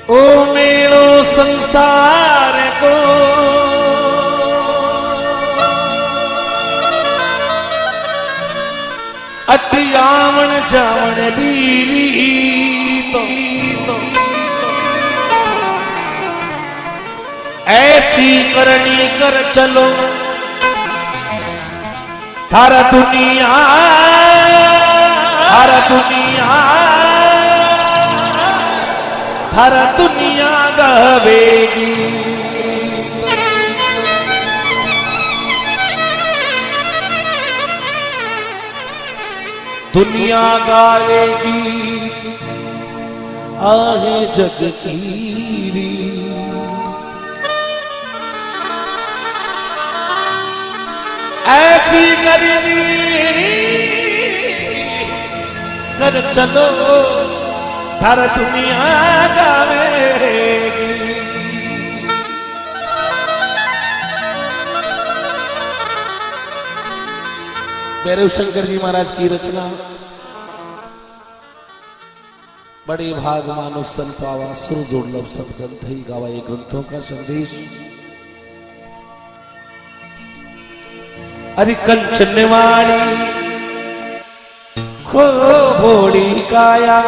ओ मेलो संसार को अटियावण जावण लीली तो ऐसी करनी कर चलो थारा दुनिया गावेगी। दुनिया गाएगी आहे जग कीरी। ऐसी करनी कर चलो हर दुनिया गावेगी। भैरव शंकर जी महाराज की रचना बड़े भाग मानो स्तन पावा सुर दुर्लभ सब जन थई गावा। ये ग्रंथों का संदेश अरे कंचन वाणी खो भोड़ी काया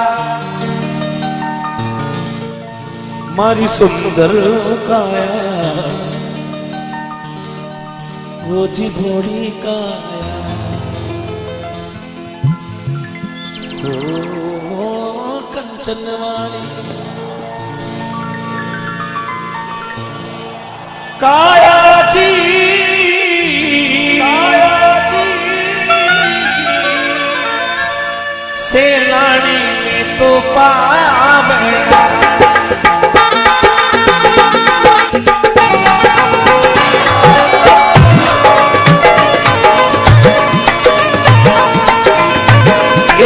मारी सुंदर काया वो जी भोड़ी काया ओ कंचन वाणी काया जी सेलानी में तो पावे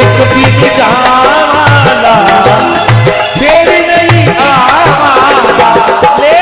एक दिन जावाला फिर नहीं आवाला ले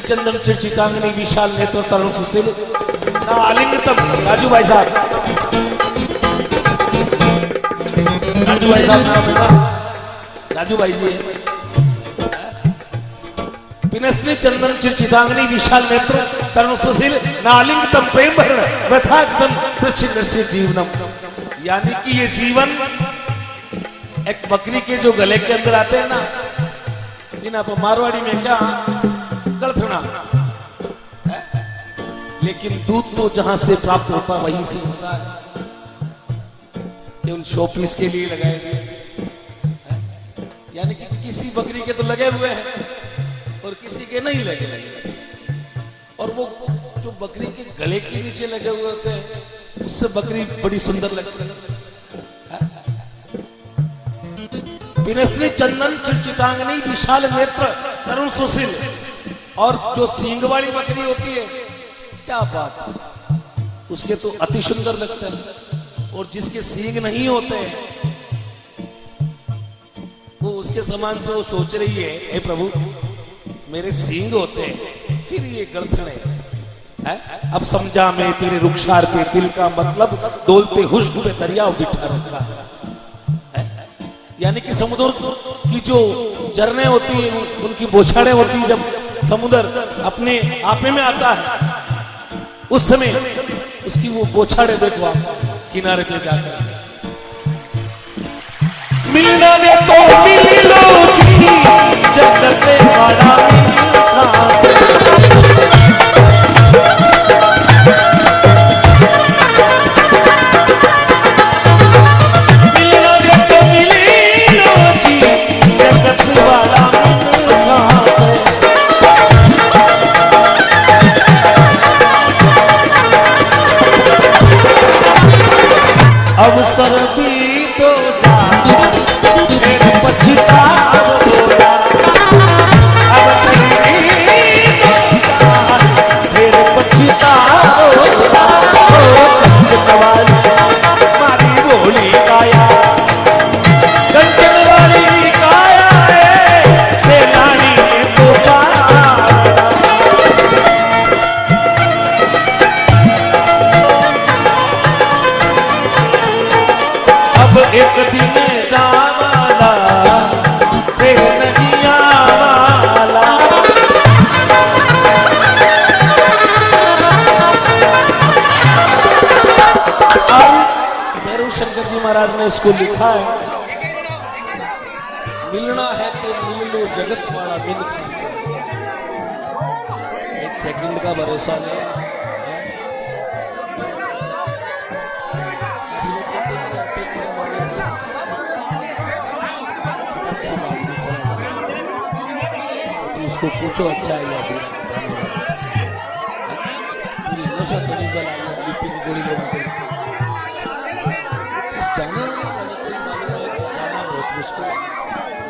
चंदन चिरचितांगनी विशाल नेत्र तरुण सुशील ना आलिंग तब राजू भाई साहब नाम है राजू भाई जी पिनस्त्री चंदन चिरचितांगनी विशाल नेत्र तरुण सुशील ना आलिंग तब प्रेम भरण व्यथाक्तम कृष्ण जीवनम। यानी कि ये जीवन एक बकरी के जो गले के अंदर आते हैं ना, जिन्हें आप मारवाड़ी में क्या गलथना, लेकिन दूध तो जहां से प्राप्त होता वहीं से होता है, केवल शोपीस के लिए लगाए गए। यानी कि किसी बकरी के तो लगे हुए हैं और किसी के नहीं लगे। और वो जो बकरी के गले के नीचे लगे हुए होते हैं उससे बकरी बड़ी सुंदर लगती है। पिनस्त्री चंदन चिरचितांगनी विशाल नेत्र तरुण सुशील। और जो सींग वाली बकरी होती है क्या बात, उसके तो अति सुंदर लगता है। और जिसके सींग नहीं होते वो उसके समान से वो सोच रही है, हे प्रभु मेरे सींग होते हैं फिर ये गलथड़े है? अब समझा मैं तेरे रुखसार पे दिल का मतलब, डोलते हुस्न पे दरिया बिठा रखा है। यानी कि समुद्र की जो झरने होती है उनकी बौछारें होती है, जब समुद्र अपने आपे में आता है उस समय उसकी वो बोछाड़े देखो आप किनारे पे जाकर। मिलना में तो मिल लो जी जगत वाला मिलना में तो मिल लो जी जगत वाला अवसर भी तो जा फिर पछताओगा, अवसर भी तो जा फिर पछताओगा। कंचन वाली मारी बोली काया, कंचन वाली काया है सेनानी ने तो पाया। अब एक दिन जावाला फिर नहीं आवाला। भैरव शंकर जी महाराज ने इसको लिखा है, मिलना है तो मिल लो जगत वाला मिल। एक सेकंड का भरोसा नहीं। उसको पूछो अच्छा है या बुरा। पूरी नशा तो नहीं बना बीपी की गोली लगाते। जाने जाना बहुत मुश्किल है।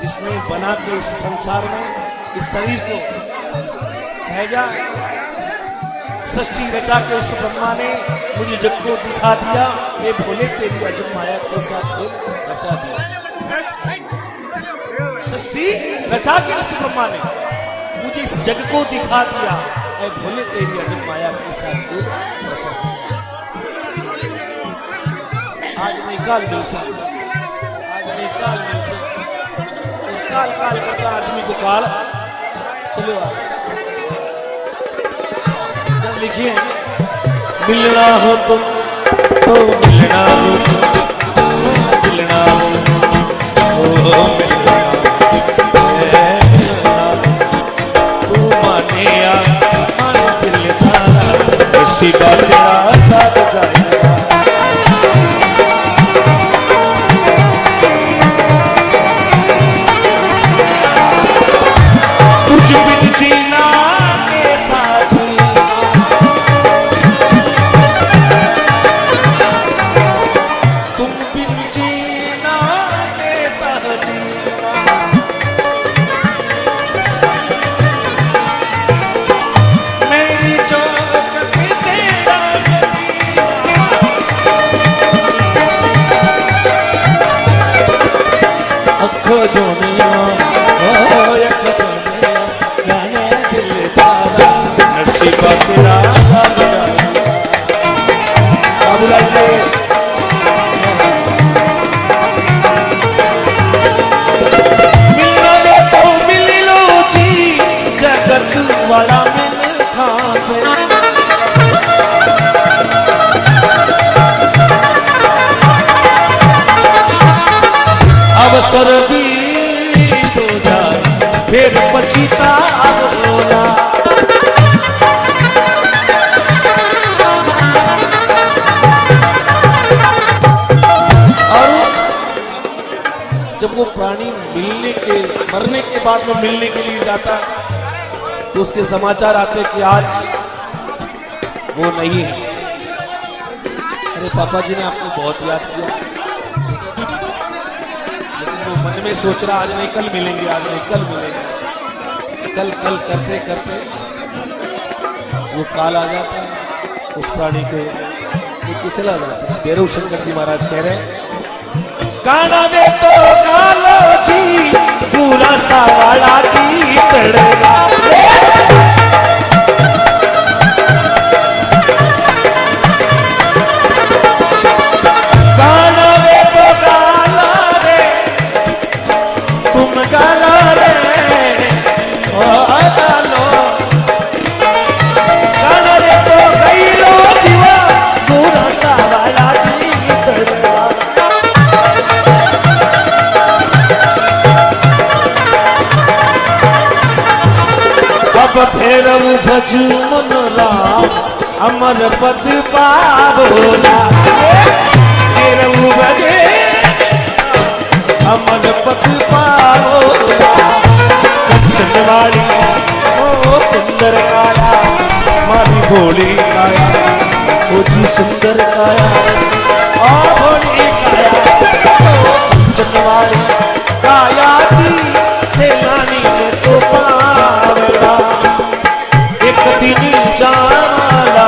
जिसने बना के इस संसार में इस शरीर को भेजा, सृष्टि रचा के उस ब्रह्मा ने मुझे जग को दिखा दिया। ये भोले तेरी अजब माया के साथ रचा दिया। सृष्टि रचा के उस ब्रह्मा ने मुझे इस जग को दिखा दिया। ऐ भोले तेरी अजब माया के साथ रचा दिया। आज नहीं काल मिल सकता, आज नहीं काल मिल सकता। और काल काल करता आदमी को काल। चलो जब लिखिए मिलना हो तुम तो मिलना हो, मिलना हो मिलना तू माने या मन दिल तारा इसी बात साथ जाएगा। कुछ बिन जीना के साथ तुम बिन जीना के साथ मेरी चौक पे तेरा अखो जोनिया नसीबा तेरा बाबूलाल जी मिलना दे तो मिल लो जी जगत वाला मिल खास। अवसर भी तो जाए फिर पछताओगा। जब वो प्राणी मिलने के मरने के बाद में मिलने के लिए जाता है तो उसके समाचार आते कि आज वो नहीं है। अरे पापा जी ने आपको बहुत याद किया, लेकिन वो मन में सोच रहा आज नहीं कल मिलेंगे, आज नहीं कल मिलेंगे। कल कल करते करते वो काल आ जाता है, उस प्राणी को लेके चला जाता है। भैरव शंकर जी महाराज कह रहे हैं काना में तो कालो जी पूरा सावाड़ा की तड़ेगा। काना में तो काला रे तुम काला रे ओ कालो काना रे तो गई लो ब्रज मन राम अमर पद पावोला बजे अमर पद पावोला कंचन वाली ओ सुंदर काया मारी भोली काया ओ जी सुंदर काया ओ भोली काया ओ कंचन वाली काया जी सेनानी ने तो पावला एक दिन जाला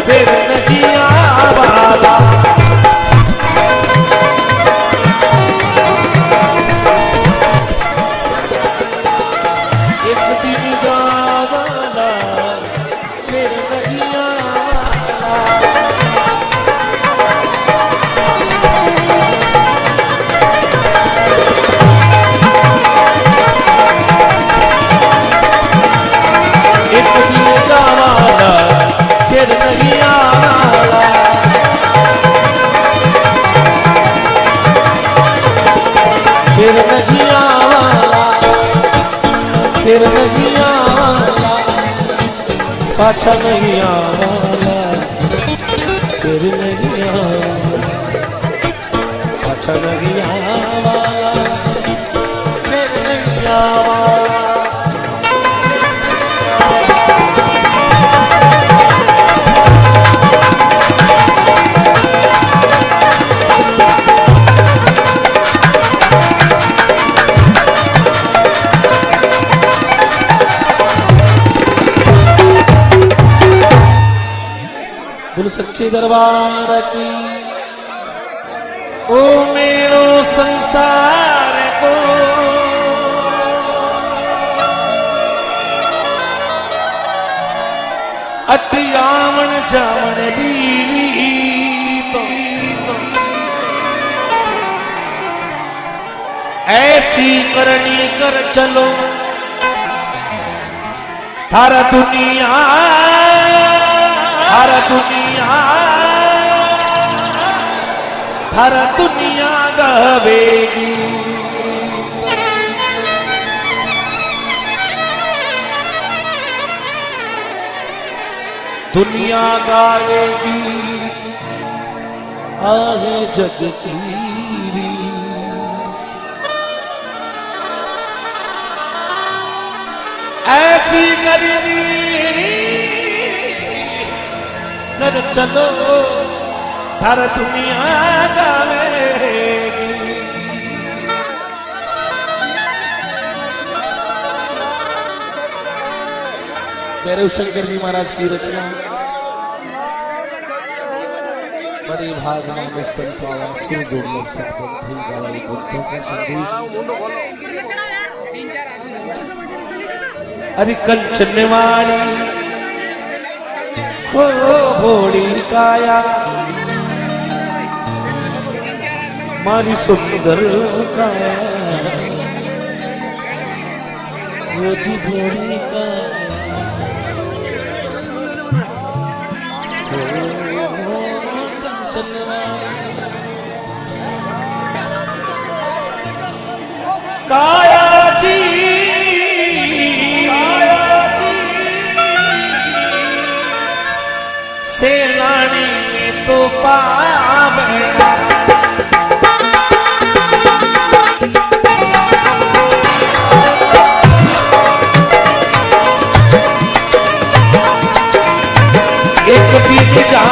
फिर नहीं आवाला एक दिन जाला फिर नहीं आवाला एक दिन जाला फिर नहीं आवाला फिर नहीं आवाला फिर नहीं आवाला पाछा नहीं आवाला फिर नहीं आवाला पाछा नहीं आवाला फिर नहीं आवाला बोलो सच्चे दरबार की ओ मेरो संसार को अटियावन जावन दीवी तो ऐसी करनी कर चलो थारा दुनिया हर दुनिया गावेगी दुनिया गावेगी आहे जग की ऐसी करनी कर चलो हर दुनिया गावेगी भैरव शंकर जी महाराज की रचना बड़ी भाग में स्तन पावन सुर दुर्लभ सत्संग थी गवाई बुद्धों का संदेश अरे कंचन वाली हो भोली काया मारी सुंदर काया वो जी भोली काया कंचन वाली काया जी सेनानी में तो पावना एक दिन जा